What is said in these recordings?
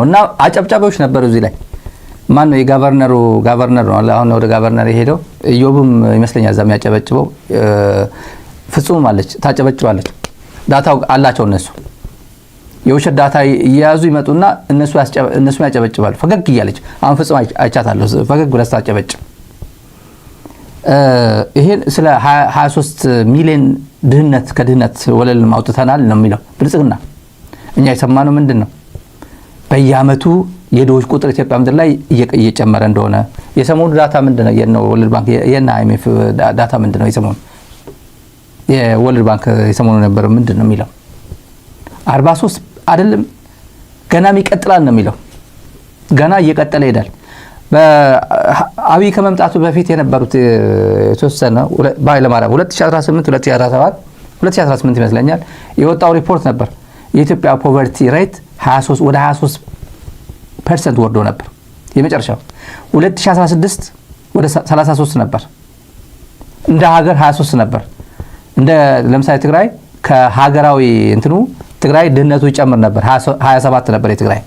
እና አጨብጫቢዎች ነበሩ እዚህ ላይ ማን ነው የጋቨርነሩ ጋቨርነር ነው አሁን ወደ ጋቨርነር የሄደው ኢዮብም ይመስለኛል እዛም ያጨበጭበው ፍጹም አለች ታጨበጭባለች ዳታው አላቸው እነሱ የውሸት ዳታ ይያዙ ይመጡና እነሱ ያጨበጭባሉ ፈገግ ይያለች አሁን ፍጹም አይቻታለሁ ፈገግ ብላ ታጨበጭብ ይሄን ስለ 23 ሚሊዮን ድህነት ከድህነት ወለል ማውጣታናል ነው የሚለው ብልጽግና እኛ የሰማነው ምንድነው በየአመቱ የዶች ቁጥር ኢትዮጵያ ምድር ላይ እየጨመረ እንደሆነ የሰሞኑ ዳታ ምንድነው የነው ወርልድ ባንክ የና አይኤምኤፍ ዳታ ምንድነው የሰሞኑ የወርልድ ባንክ የሰሞኑ ነበር ምንድነው የሚለው 43 አይደለም ገናም ይቀጥላል ነው የሚለው ገና እየቀጠለ ይሄዳል በአብይ ከመምጣቱ በፊት የነበሩት የተወሰነ ባይለማራም 2018 2017 ይመስለኛል የወጣው ሪፖርት ነበር የኢትዮጵያ ፖቨርቲ ሬት 23 ወደ 23% ወርዶ ነበር የመጨረሻው 2016 ወደ 33 ነበር እንደ ሀገር 23 ነበር እንደ ለምሳሌ ትግራይ ከሀገራዊ እንትኑ ትግራይ ድህነቱ ይጨምር ነበር 27 ነበር የትግራይ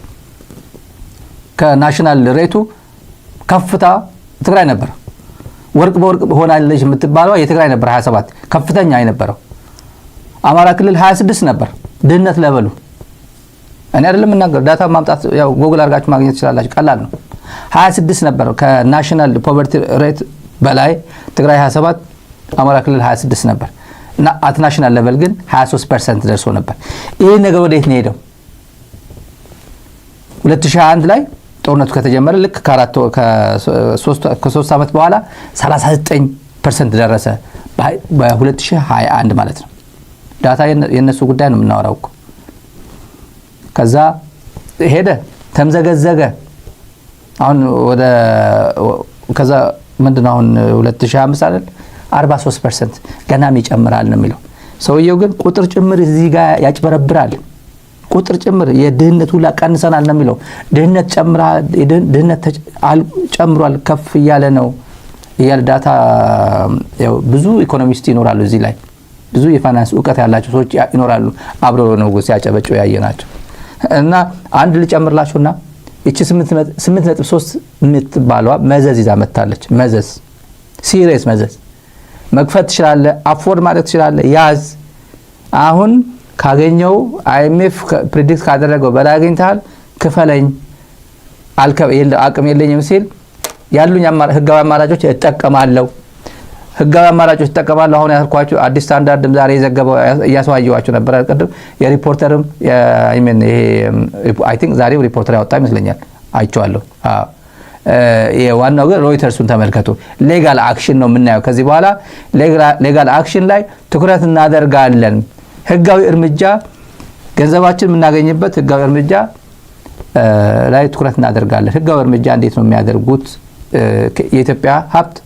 ከናሽናል ሬቱ ከፍታ ትግራይ ነበር ወርቅ በወርቅ ሆናለች የምትባለው የትግራይ ነበር 27 ከፍተኛ አይነበረው አማራ ክልል 26 ነበር ድህነት ለበሉ እኔ አይደለም እናገር ዳታ ማምጣት ያው ጉግል አርጋችሁ ማግኘት ይችላልላችሁ ቀላል ነው 26 ነበር ከናሽናል ፖቨርቲ ሬት በላይ ትግራይ 27 አማራ ክልል 26 ነበር እና አት ናሽናል ሌቨል ግን 23% ደርሶ ነበር ይሄ ነገር ወዴት ነው ሄደው 2021 ላይ ጦርነቱ ከተጀመረ ልክ ከ3 አመት በኋላ 39% ደረሰ በ2021 ማለት ነው ዳታ የነሱ ጉዳይ ነው የምናወራው እኮ ከዛ ሄደ ተምዘገዘገ አሁን ወደ ከዛ ምንድነው አሁን 2025 አይደል 43% ገናም ይጨምራል ነው የሚለው ሰውየው ግን ቁጥር ጭምር እዚህ ጋር ያጭበረብራል ቁጥር ጭምር የድህነት ሁላ ቀንሰናል ነው የሚለው ድህነት ጨምሯል ከፍ ያለ ነው ያለ ዳታ ያው ብዙ ኢኮኖሚስት ይኖራሉ እዚህ ላይ ብዙ የፋይናንስ ዕውቀት ያላቸው ሰዎች ይኖራሉ አብረው ነው ሲያጨበጭው ያየናቸው እና አንድ ልጨምርላችሁና እቺ 8.3 የምትባለዋ መዘዝ ይዛ መጣለች መዘዝ ሲሪየስ መዘዝ መክፈት ይችላል አፎርድ ማለት ይችላል ያዝ አሁን ካገኘው አይኤምኤፍ ፕሬዲክት ካደረገው በላይ አግኝታል ክፈለኝ አቅም የለኝም ሲል ያሉኝ ህጋዊ አማራጮች እጠቀማለሁ ህጋዊ አማራጮች እጠቀማለሁ አሁን ያልኳችሁ አዲስ ስታንዳርድም ዛሬ የዘገበው ያስዋየዋችሁ ነበር አይደል የሪፖርተርም ይሄ አይ ቲንክ ዛሬው ሪፖርተር ያወጣ ይመስለኛል አይቻለሁ የዋናው ግን ሮይተርስን ተመልከቱ ሌጋል አክሽን ነው የምናየው ከዚህ በኋላ ሌጋል አክሽን ላይ ትኩረት እናደርጋለን ህጋዊ እርምጃ ገንዘባችን የምናገኝበት ህጋዊ እርምጃ ላይ ትኩረት እናደርጋለን ህጋዊ እርምጃ እንዴት ነው የሚያደርጉት የኢትዮጵያ ሀብት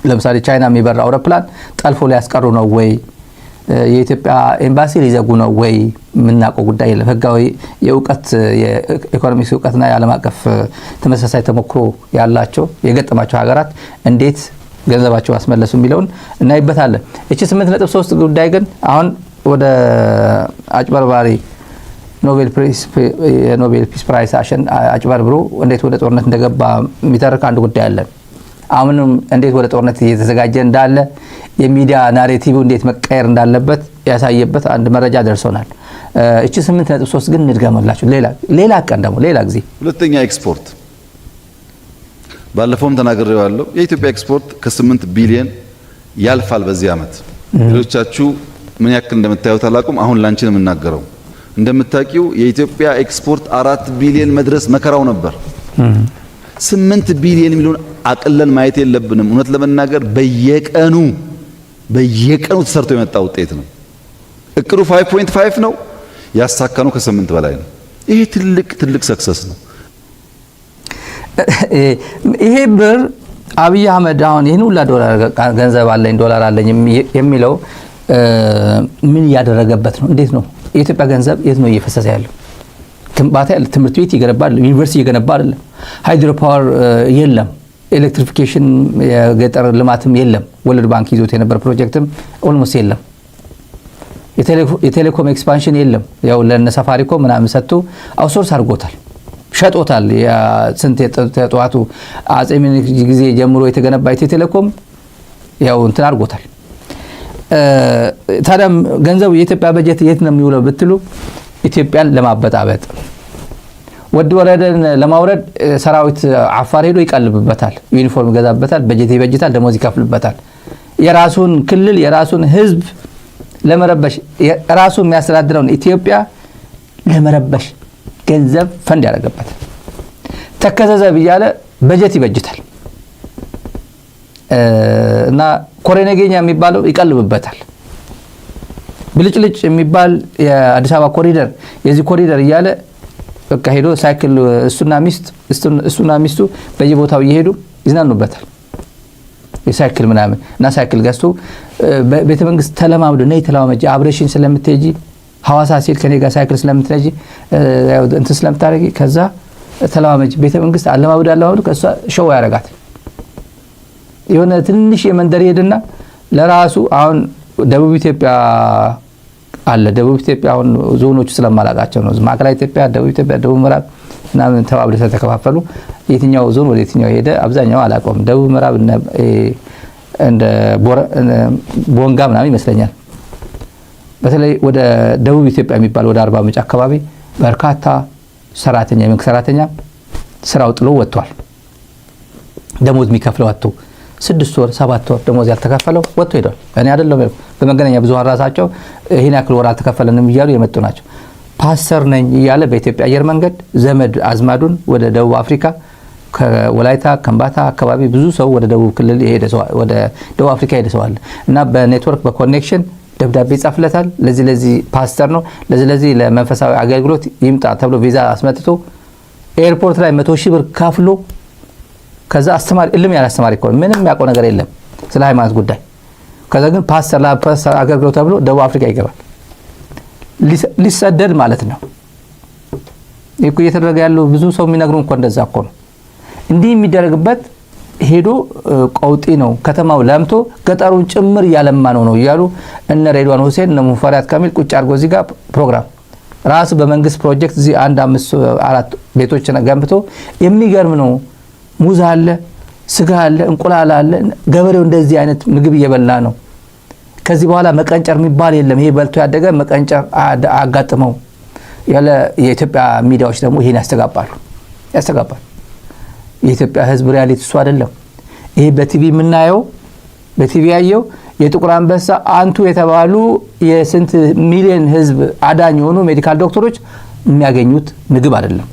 ለምሳሌ ቻይና የሚበራ አውሮፕላን ጠልፎ ሊያስቀሩ ነው ወይ የኢትዮጵያ ኤምባሲ ሊዘጉ ነው ወይ ምናቀው ጉዳይ የለም ህጋዊ የዕውቀት የኢኮኖሚክስ ዕውቀትና የዓለም አቀፍ ተመሳሳይ ተሞክሮ ያላቸው የገጠማቸው ሀገራት እንዴት ገንዘባቸው አስመለሱ የሚለውን እናይበታለን እቺ 8.3 ጉዳይ ግን አሁን ወደ አጭበርባሪ ኖቤል ፒስ ፕራይስ አጭበርብሮ እንዴት ወደ ጦርነት እንደገባ የሚተርክ አንድ ጉዳይ አለ አሁንም እንዴት ወደ ጦርነት እየተዘጋጀ እንዳለ የሚዲያ ናሬቲቭ እንዴት መቀየር እንዳለበት ያሳየበት አንድ መረጃ ደርሶናል እቺ 8.3 ግን እንድገመላችሁ ሌላ ቀን ደግሞ ሌላ ጊዜ ሁለተኛ ኤክስፖርት ባለፈውም ተናግሬዋለሁ የኢትዮጵያ ኤክስፖርት ከ8 ቢሊዮን ያልፋል በዚህ አመት ሌሎቻችሁ ምን ያክል እንደምታዩት አላቁም አሁን ላንቺን የምናገረው እንደምታቂው የኢትዮጵያ ኤክስፖርት 4 ቢሊዮን መድረስ መከራው ነበር 8 ቢሊዮን ሚሊዮን አቅለን ማየት የለብንም እውነት ለመናገር በየቀኑ ተሰርቶ የመጣ ውጤት ነው እቅዱ 5.5 ነው ያሳካነው ከ8 በላይ ነው ይሄ ትልቅ ሰክሰስ ነው ይሄ ብር አብይ አህመድ አሁን ይሄን ሁላ ዶላር ገንዘብ አለኝ ዶላር አለኝ የሚለው ምን ያደረገበት ነው እንዴት ነው የኢትዮጵያ ገንዘብ የት ነው እየፈሰሰ ያለው ግንባታ ትምህርት ቤት ይገነባል ዩኒቨርሲቲ ይገነባል ሃይድሮ ፓወር የለም ኤሌክትሪፊኬሽን የገጠር ልማትም የለም ወርልድ ባንክ ይዞት የነበረ ፕሮጀክትም ኦልሞስት የለም የቴሌኮም ኤክስፓንሽን የለም ያው ለነ ሳፋሪኮም ምናምን ሰጥቶ አውትሶርስ አድርጎታል ሸጦታል። ስንት ተጧቱ አጼ ምኒልክ ጊዜ ጀምሮ የተገነባ ኢትዮ ቴሌኮም ያው እንትን አድርጎታል። ታዲያ ገንዘቡ የኢትዮጵያ በጀት የት ነው የሚውለው ብትሉ ኢትዮጵያን ለማበጣበጥ ወድ ወረደን ለማውረድ ሰራዊት አፋር ሄዶ ይቀልብበታል፣ ዩኒፎርም ይገዛበታል፣ በጀት ይበጅታል፣ ደሞዝ ይከፍልበታል። የራሱን ክልል የራሱን ህዝብ ለመረበሽ ራሱ የሚያስተዳድረውን ኢትዮጵያ ለመረበሽ ገንዘብ ፈንድ ያደርግበታል። ተከዘዘብ እያለ በጀት ይበጅታል እና ኮሬነገኛ የሚባለው ይቀልብበታል። ብልጭልጭ የሚባል የአዲስ አበባ ኮሪደር የዚህ ኮሪደር እያለ በቃ ሄዶ ሳይክል እሱና ሚስቱ በየቦታው እየሄዱ ይዝናኑበታል። የሳይክል ምናምን እና ሳይክል ገዝቶ ቤተ መንግስት ተለማምዶ ነይ ተለማመጂ አብሬሽን ስለምትሄጂ ሐዋሳ ሲል ከኔ ጋር ሳይክል ስለምትነጂ እንትን ስለምታረጊ ከዛ ተለማመጂ ቤተ መንግስት አለማምዶ ያለው ከሷ ሾው ያረጋት የሆነ ትንሽ የመንደር ሄድና ለራሱ አሁን ደቡብ ኢትዮጵያ አለ። ደቡብ ኢትዮጵያ አሁን ዞኖቹ ስለማላቃቸው ነው። ማዕከላዊ ኢትዮጵያ፣ ደቡብ ኢትዮጵያ፣ ደቡብ ምዕራብ ምናምን ተባብለው ተከፋፈሉ። የትኛው ዞን ወደ የትኛው ሄደ አብዛኛው አላውቀውም። ደቡብ ምዕራብ እንደ ቦንጋ ምናምን ይመስለኛል። በተለይ ወደ ደቡብ ኢትዮጵያ የሚባል ወደ አርባ ምንጭ አካባቢ በርካታ ሰራተኛ የመንግስት ሰራተኛ ስራው ጥሎ ወጥቷል። ደሞዝ የሚከፍለው አጥቶ 6 ወር 7 ወር ደሞዝ ያልተከፈለው ወጥቶ ሄዷል። እኔ አይደለም በመገናኛ ብዙሃን ራሳቸው ይሄን ያክል ወር አልተከፈለንም እያሉ የመጡ ናቸው። ፓስተር ነኝ እያለ በኢትዮጵያ አየር መንገድ ዘመድ አዝማዱን ወደ ደቡብ አፍሪካ ከወላይታ ከምባታ አካባቢ ብዙ ሰው ወደ ደቡብ ክልል የሄደ ሰው ወደ ደቡብ አፍሪካ ሄደ ሰው አለ እና በኔትወርክ በኮኔክሽን ደብዳቤ ጻፍለታል። ለዚህ ፓስተር ነው ለዚህ ለመንፈሳዊ አገልግሎት ይምጣ ተብሎ ቪዛ አስመጥቶ ኤርፖርት ላይ 100,000 ብር ከፍሎ ከዛ አስተማሪ እልም ያለ አስተማሪ እኮ ምንም ያውቀው ነገር የለም ስለ ሃይማኖት ጉዳይ። ከዛ ግን ፓስተር አገልግሎት ተብሎ ደቡብ አፍሪካ ይገባል። ሊሰደድ ማለት ነው። ይሄ እየተደረገ ያለው ብዙ ሰው የሚነግሩን እኮ እንደዛ እኮ ነው። እንዲህ የሚደረግበት ሄዶ ቀውጢ ነው። ከተማው ለምቶ ገጠሩን ጭምር ያለማ ነው እያሉ እነ ሬድዋን ሁሴን እነ ሙፈሪያት ካሚል ቁጭ አድርጎ እዚህ ጋር ፕሮግራም ራሱ በመንግስት ፕሮጀክት እዚህ 1-5-4 ቤቶችን ገንብቶ የሚገርም ነው። ሙዝ አለ፣ ስጋ አለ፣ እንቁላል አለ። ገበሬው እንደዚህ አይነት ምግብ እየበላ ነው። ከዚህ በኋላ መቀንጨር የሚባል የለም። ይሄ በልቶ ያደገ መቀንጨር አጋጥመው ያለ የኢትዮጵያ ሚዲያዎች ደግሞ ይሄን ያስተጋባሉ። የኢትዮጵያ ህዝብ ሪያሊቲ እሱ አይደለም። ይሄ በቲቪ የምናየው በቲቪ ያየው የጥቁር አንበሳ አንቱ የተባሉ የስንት ሚሊዮን ህዝብ አዳኝ የሆኑ ሜዲካል ዶክተሮች የሚያገኙት ምግብ አይደለም።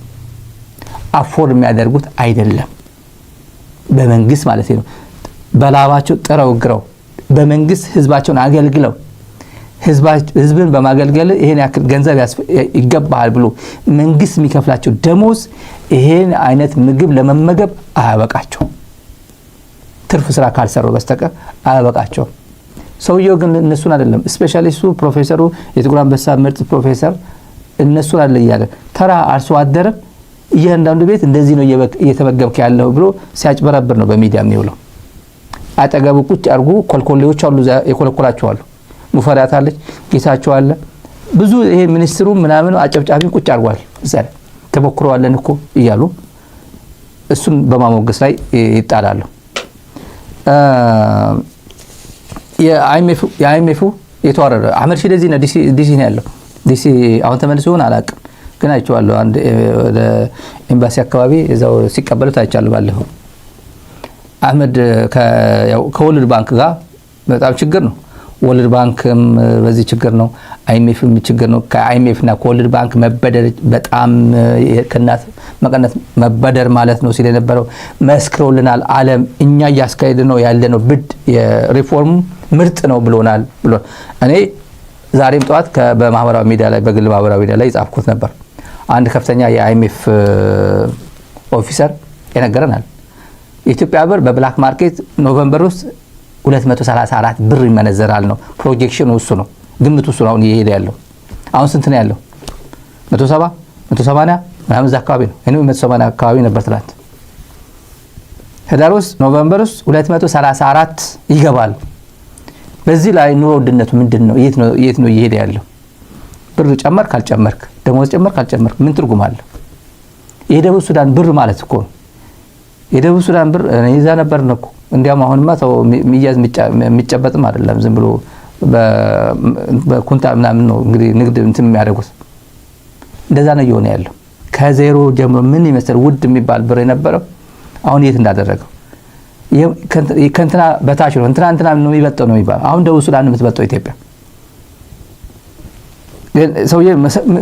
አፎርድ የሚያደርጉት አይደለም። በመንግስት ማለት ነው። በላባቸው ጥረው ግረው በመንግስት ህዝባቸውን አገልግለው ህዝብን በማገልገል ይሄን ያክል ገንዘብ ይገባል ብሎ መንግስት የሚከፍላቸው ደሞዝ ይሄን አይነት ምግብ ለመመገብ አያበቃቸው። ትርፍ ስራ ካልሰሩ በስተቀር አያበቃቸው። ሰውየው ግን እነሱን አይደለም ስፔሻሊስቱ ፕሮፌሰሩ የጥቁር አንበሳ ምርጥ ፕሮፌሰር እነሱን አይደለም ያለ ተራ አርሶ አደረ እያንዳንዱ ቤት እንደዚህ ነው እየተመገብከ ያለው ብሎ ሲያጭበረብር ነው በሚዲያ የሚውለው። አጠገቡ ቁጭ አርጉ ኮልኮሌዎች አሉ የኮለኮላቸው አሉ። ሙፈሪያት አለች፣ ጌታቸው አለ። ብዙ ይሄ ሚኒስትሩ ምናምን አጨብጫቢ ቁጭ አርጓል። እዛ ተሞክረዋለን እኮ እያሉ እሱን በማሞገስ ላይ ይጣላሉ። የአይኤምኤፍ የተዋረደ አህመድ ሺዴ እዚህ ነው ዲሲ ነው ያለው። ዲሲ አሁን ተመልሶ ይሆን አላውቅም፣ ግን አይቼዋለሁ። አንድ ወደ ኤምባሲ አካባቢ እዛው ሲቀበሉት አይቻለሁ ባለፈው። አህመድ ከወርልድ ባንክ ጋር በጣም ችግር ነው። ወርልድ ባንክም በዚህ ችግር ነው። አይኤምኤፍም ችግር ነው። ከአይኤምኤፍ እና ከወርልድ ባንክ መበደር በጣም ከናት መቀነት መበደር ማለት ነው ሲል የነበረው መስክሮልናል። ዓለም እኛ እያስካሄድ ነው ያለነው ብድ የሪፎርም ምርጥ ነው ብሎናል ብሎ እኔ ዛሬም ጠዋት በማህበራዊ ሚዲያ ላይ በግል ማህበራዊ ሚዲያ ላይ ጻፍኩት ነበር። አንድ ከፍተኛ የአይኤምኤፍ ኦፊሰር የነገረናል የኢትዮጵያ ብር በብላክ ማርኬት ኖቬምበር ውስጥ 234 ብር ይመነዘራል ነው ፕሮጀክሽኑ። እሱ ነው ግምቱ። እሱ ነው አሁን እየሄደ ያለው። አሁን ስንት ነው ያለው? 170 180 ምናምን እዛ አካባቢ ነው። እኔ 180 አካባቢ ነበር ትላንት። ህዳር ውስጥ ኖቬምበር ውስጥ 234 ይገባል። በዚህ ላይ ኑሮ ውድነቱ ምንድነው? የት ነው እየሄደ ያለው? ብር ጨመር ካልጨመርክ ደሞዝ ጨመር ካልጨመርክ ምን ትርጉም አለው? የደቡብ ሱዳን ብር ማለት እኮ የደቡብ ሱዳን ብር እዛ ነበር ነው እኮ እንዲያውም አሁንማ ሰው ሚያዝ የሚጨበጥም አይደለም ዝም ብሎ በኩንታ ምናምን ነው እንግዲህ ንግድ እንትን የሚያደርጉት እንደዛ ነው እየሆነ ያለው ከዜሮ ጀምሮ ምን ይመስል ውድ የሚባል ብር የነበረው አሁን የት እንዳደረገው ከእንትና በታች ነው እንትና ነው የሚበልጠው ነው የሚባለው አሁን ደቡብ ሱዳን የምትበልጠው ኢትዮጵያ ሰውዬ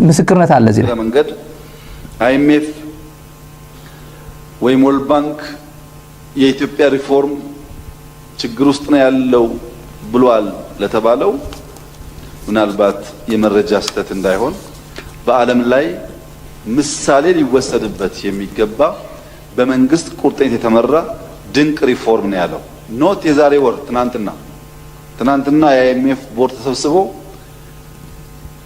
ምስክርነት አለ እዚህ መንገድ IMF ወይም ወርልድ ባንክ የኢትዮጵያ ሪፎርም ችግር ውስጥ ነው ያለው ብሏል ለተባለው ምናልባት የመረጃ ስህተት እንዳይሆን በዓለም ላይ ምሳሌ ሊወሰድበት የሚገባ በመንግስት ቁርጠኝነት የተመራ ድንቅ ሪፎርም ነው ያለው ኖት የዛሬ ወር ትናንትና የአይኤምኤፍ ቦርድ ተሰብስቦ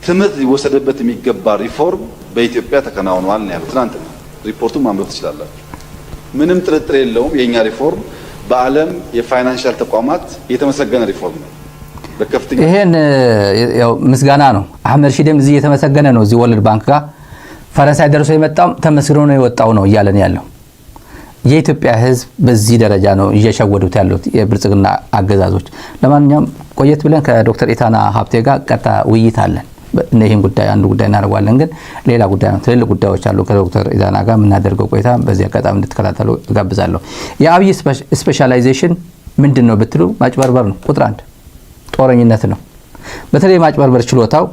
ትምህርት ሊወሰድበት የሚገባ ሪፎርም በኢትዮጵያ ተከናውኗል ነው ያለው ትናንትና ሪፖርቱን ማንበብ ትችላላችሁ ምንም ጥርጥር የለውም የኛ ሪፎርም በዓለም የፋይናንሻል ተቋማት የተመሰገነ ሪፎርም ነው በከፍተኛ ይሄን ያው ምስጋና ነው አህመድ ሺዴም እዚህ የተመሰገነ ነው እዚህ ወርልድ ባንክ ጋር ፈረንሳይ ደርሶ የመጣው ተመስግኖ ነው የወጣው ነው እያለን ያለው የኢትዮጵያ ህዝብ በዚህ ደረጃ ነው እየሸወዱት ያሉት የብልጽግና አገዛዞች ለማንኛውም ቆየት ብለን ከዶክተር ኢታና ሀብቴ ጋር ቀጣ ውይይት አለን ይሄን ጉዳይ አንዱ ጉዳይ እናደርጋለን ግን ሌላ ጉዳይ ነው ትልልቅ ጉዳዮች አሉ ከዶክተር ኢታና ጋር የምናደርገው ቆይታ በዚህ አጋጣሚ እንድትከታተሉ ጋብዛለሁ የአብይ ስፔሻላይዜሽን ምንድነው ብትሉ ማጭበርበር ነው ቁጥር 1 ጦረኝነት ነው በተለይ ማጭበርበር ችሎታው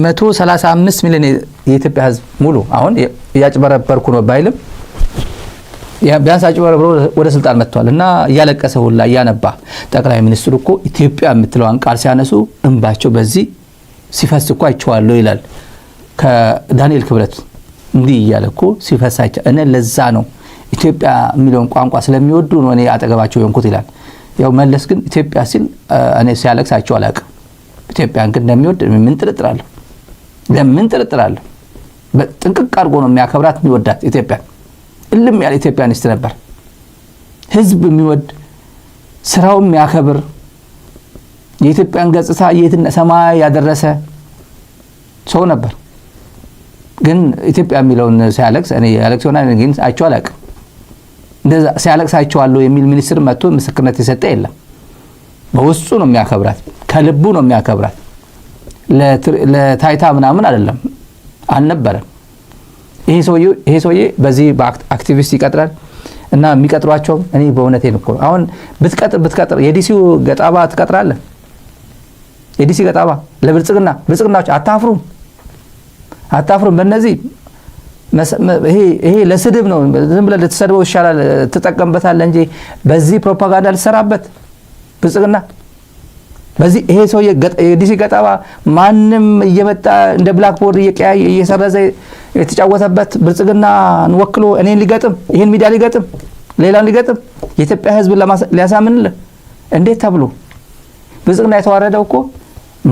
135 ሚሊዮን የኢትዮጵያ ህዝብ ሙሉ አሁን ያጭበረበርኩ ነው ባይልም ቢያንስ አጭበርብሮ ወደ ስልጣን መጥቷልና ያለቀሰ ሁላ ያነባ ጠቅላይ ሚኒስትሩ እኮ ኢትዮጵያ የምትለውን ቃል ሲያነሱ እንባቸው በዚህ ሲፈስ እኮ አይቼዋለሁ ይላል ከዳንኤል ክብረት እንዲህ እያለ እኮ ሲፈስ እኔ ለዛ ነው ኢትዮጵያ የሚለውን ቋንቋ ስለሚወዱ ነው እኔ አጠገባቸው የሆንኩት ይላል ያው መለስ ግን ኢትዮጵያ ሲል እኔ ሲያለቅስ አይቼው አላውቅም ኢትዮጵያን ግን እንደሚወድ ምን ጥርጥራለሁ በጥንቅቅ አድርጎ ነው የሚያከብራት የሚወዳት ኢትዮጵያ እልም ያለ ኢትዮጵያኒስት ነበር ህዝብ የሚወድ ስራው የሚያከብር የኢትዮጵያን ገጽታ የትን ሰማይ ያደረሰ ሰው ነበር ግን ኢትዮጵያ የሚለውን ሲያለቅስ እኔ ያለቅስ ሆነ ግን አይቼው አላውቅም እንደዛ ሲያለቅስ አይቼዋለሁ የሚል ሚኒስትር መጥቶ ምስክርነት የሰጠ የለም በውስጡ ነው የሚያከብራት ከልቡ ነው የሚያከብራት ለታይታ ምናምን አይደለም አልነበረም ይሄ ሰውዬ በዚህ በአክቲቪስት ይቀጥራል እና የሚቀጥሯቸው እኔ በእውነቴ ነው አሁን ብትቀጥር የዲሲው ገጣባ ትቀጥራለህ የዲሲ ገጣባ ለብልጽግናዎች አታፍሩም በእነዚህ ይሄ ለስድብ ነው ዝም ብለህ ልትሰድበው ይሻላል ትጠቀምበታለህ እንጂ በዚህ ፕሮፓጋንዳ ልትሰራበት ብልጽግና በዚህ ይሄ ሰውዬ የዲሲ ገጣባ ማንም እየመጣ እንደ ብላክቦርድ እየሰረዘ የተጫወተበት ብልጽግናን ወክሎ እኔን ሊገጥም ይሄን ሚዲያ ሊገጥም ሌላን ሊገጥም የኢትዮጵያ ህዝብ ሊያሳምንልህ እንዴት ተብሎ ብልጽግና የተዋረደው እኮ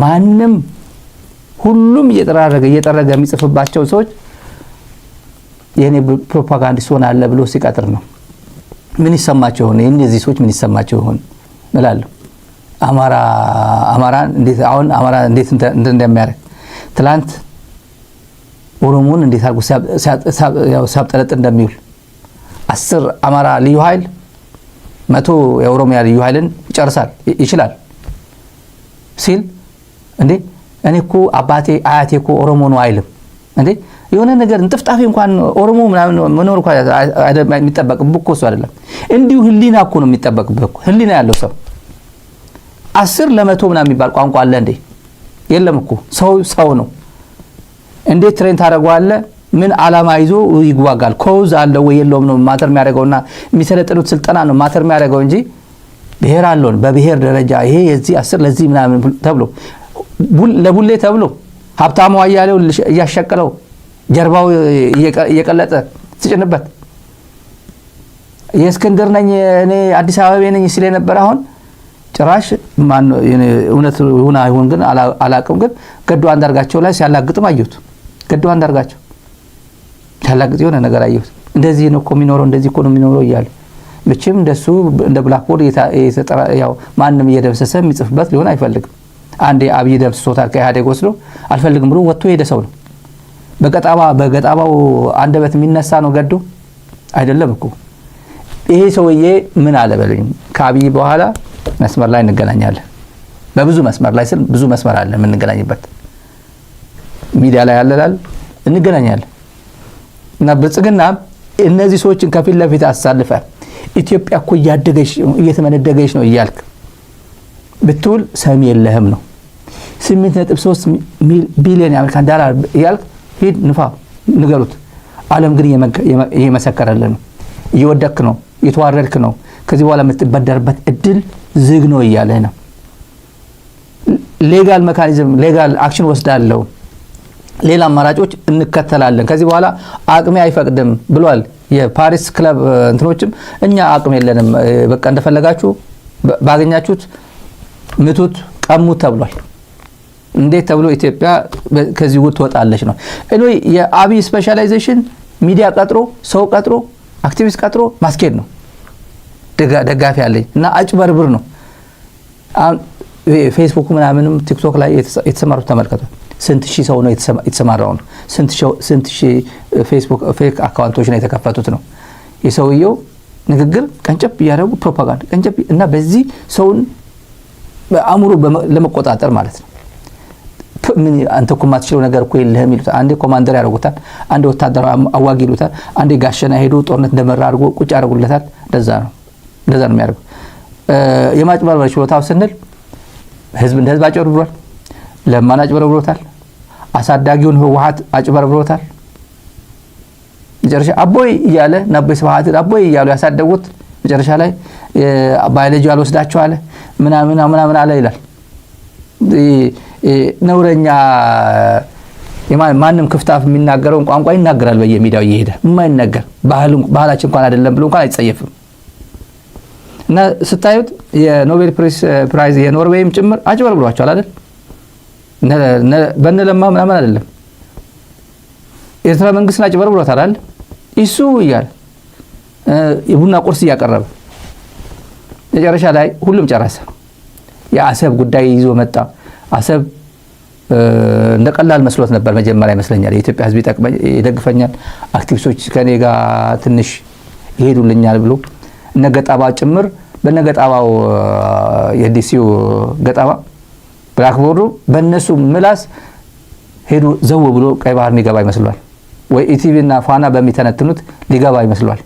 ማንም ሁሉም እየጠረገ የሚጽፍባቸው ሰዎች የኔ ፕሮፓጋንዲስት ሆናለ ብሎ ሲቀጥር ነው ምን ይሰማቸው ሆነ እነዚህ ሰዎች ምን ይሰማቸው ሆነ እላለሁ አማራ እንዴት እንደሚያደርግ ትላንት ኦሮሞን እንዴት አርጎ ሲያብጠለጥ እንደሚውል 10 አማራ ልዩ ኃይል 100 የኦሮሚያ ልዩ ኃይልን ይችላል ሲል እንዴ እኔ እኮ አባቴ አያቴ እኮ ኦሮሞ ነው አይልም እንዴ የሆነ ነገር እንጥፍጣፊ እንኳን ኦሮሞ ምናምን መኖር እንኳን የሚጠበቅበት እኮ እሱ አይደለም እንዲሁ ህሊና እኮ ነው የሚጠበቅበት እኮ ህሊና ያለው ሰው 10 ለ100 ምናምን የሚባል ቋንቋ አለ እንዴ የለም እኮ ሰው ነው እንዴት ትሬን ታደርገዋለህ ምን ዓላማ ይዞ ይጓጋል ኮዝ አለው ወይ የለውም ነው ማተር የሚያደርገውና የሚሰለጥኑት ስልጠና ነው ማተር የሚያደርገው እንጂ ብሔር አለውን በብሔር ደረጃ ይሄ የዚህ 10 ለዚህ ምናምን ተብሎ ለቡሌ ተብሎ ሀብታሙ አያሌው እያሸቀለው ጀርባው እየቀለጠ ሲጭንበት የእስክንድር ነኝ እኔ አዲስ አበባ ነኝ ሲል ነበር አሁን ጭራሽ ማን እውነት ሆና አይሆን ግን አላቅም ግን ገዱ አንዳርጋቸው ላይ ሲያላግጥም አየሁት ገዱ አንዳርጋቸው ሲያላግጥ የሆነ ነገር አየሁት እንደዚህ ነው እኮ የሚኖረው እንደዚህ እኮ ነው የሚኖረው ይያል መቼም እንደሱ እንደ ብላክቦርድ ያው ማንንም እየደምሰሰ የሚጽፍበት ሊሆን አይፈልግም አንዴ አብይ ደምስሶታል ከኢህአዴግ ወስዶ አልፈልግም ብሎ ወጥቶ ሄደ ሰው ነው በገጣባው አንደበት የሚነሳ ነው ገዱ አይደለም እኮ። ይሄ ሰውዬ ምን አለ በሉኝ፣ ከአብይ በኋላ መስመር ላይ እንገናኛለን። በብዙ መስመር ላይ ስል ብዙ መስመር አለ የምንገናኝበት፣ ሚዲያ ላይ ያለላል እንገናኛለን። እና ብልጽግና እነዚህ ሰዎችን ከፊት ለፊት አሳልፈ ኢትዮጵያ እኮ እያደገች እየተመነደገች ነው እያልክ ብትውል ሰሚ የለህም ነው። 8.3 ቢሊዮን የአሜሪካን ዶላር እያልክ ሂድ ንፋ ንገሩት። ዓለም ግን እየመሰከረልን ነው። እየወደክ ነው፣ እየተዋረድክ ነው። ከዚህ በኋላ የምትበደርበት እድል ዝግ ነው እያለህ ነው። ሌጋል ሜካኒዝም ሌጋል አክሽን ወስዳለሁ፣ ሌላ አማራጮች እንከተላለን፣ ከዚህ በኋላ አቅሜ አይፈቅድም ብሏል። የፓሪስ ክለብ እንትኖችም እኛ አቅም የለንም፣ በቃ እንደፈለጋችሁ ባገኛችሁት ምቱት ቀሙት ተብሏል። እንዴት ተብሎ ኢትዮጵያ ከዚህ ውጥ ትወጣለች ነው። ኤኒዌይ የአብይ ስፔሻላይዜሽን ሚዲያ ቀጥሮ ሰው ቀጥሮ አክቲቪስት ቀጥሮ ማስኬድ ነው። ደጋፊ ያለኝ እና አጭበርብር ነው። ፌስቡክ ምናምንም ቲክቶክ ላይ የተሰማሩት ተመልከቱ። ስንት ሺህ ሰው ነው የተሰማራው ነው። ስንት ሺህ ፌስቡክ ፌክ አካውንቶች ነው የተከፈቱት ነው። የሰውየው ንግግር ቀንጨብ ያደረጉ ፕሮፓጋንዳ ቀንጨብ እና በዚህ ሰውን በአእምሮ ለመቆጣጠር ማለት ነው። ምን አንተ እኮ ማትችለው ነገር እኮ የለህም ይሉታል። አንዴ ኮማንደር ያደርጉታል፣ አንዴ ወታደር አዋጊ ይሉታል፣ አንዴ ጋሸና ሄዶ ጦርነት እንደመራ አድርጎ ቁጭ ያደርጉለታል። እንደዛ ነው የሚያደርጉት። የማጭበርበር ችሎታው ስንል ህዝብ እንደ ህዝብ አጭበርብሯል፣ ለማን አጭበርብሮታል፣ አሳዳጊውን ህወሓት አጭበርብሮታል። መጨረሻ አቦይ እያለ ናቦይ ስብሐት አቦይ እያሉ ያሳደጉት መጨረሻ ላይ ባዮሎጂ አልወስዳቸው አለ ምናምን አለ ይላል። ነውረኛ ማንም ክፍታፍ የሚናገረውን ቋንቋ ይናገራል በየሚዲያው እየሄደ የማይነገር ባህላችን እንኳን አይደለም ብሎ እንኳን አይጸየፍም። እና ስታዩት የኖቤል ፕራይዝ የኖርዌይም ጭምር አጭበርብሯቸዋል አይደል? በነለማ ምናምን አይደለም፣ ኤርትራ መንግስትን አጭበርብሮታል አይደል? እሱ እያለ የቡና ቁርስ እያቀረበ መጨረሻ ላይ ሁሉም ጨረሰ። የአሰብ ጉዳይ ይዞ መጣ። አሰብ እንደቀላል መስሎት ነበር መጀመሪያ ይመስለኛል። የኢትዮጵያ ህዝብ ይደግፈኛል፣ አክቲቪስቶች ከኔ ጋር ትንሽ ይሄዱልኛል ብሎ እነገጣባ ጭምር በነገጣባው የዲሲው ገጣባ ብላክቦርዱ በእነሱ ምላስ ሄዱ ዘው ብሎ ቀይ ባህር ሊገባ ይመስሏል። ወይ ኢቲቪ እና ፋና በሚተነትኑት ሊገባ ይመስሏል።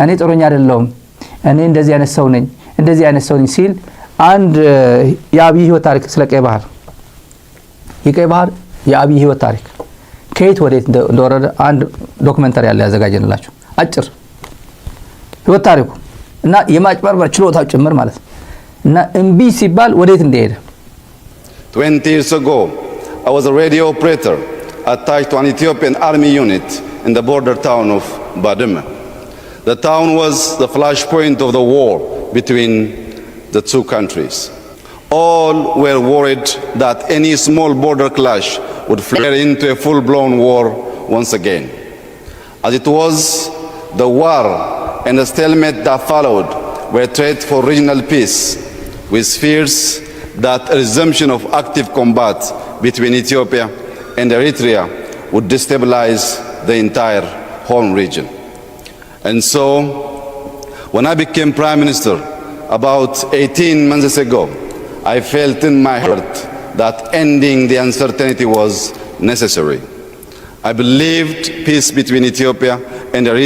እኔ ጦረኛ አይደለሁም፣ እኔ እንደዚህ አይነት ሰው ነኝ ሲል አንድ የአብይ ህይወት ታሪክ ስለ ቀይ ባህር የቀይ ባህር የአብይ ህይወት ታሪክ ከየት ወዴት እንደወረደ አንድ ዶክመንተሪ ያለ ያዘጋጀንላችሁ አጭር ህይወት ታሪኩ እና የማጭበርበር ችሎታው ጭምር ማለት ነው። እና እምቢ ሲባል ወዴት እንደሄደ 20 years ago, I was a radio operator attached to an Ethiopian army unit in the border town of Badime. The town was the flashpoint of the war between the two countries. All were worried that any small border clash would flare into a full-blown war once again. As it was, the war and the stalemate that followed were a threat for regional peace, with fears that a resumption of active combat between Ethiopia and Eritrea would destabilize the entire home region. And so, when I became Prime Minister about 18 months ago, I felt in my heart that ending the uncertainty was necessary. I believed peace between Ethiopia and Eritrea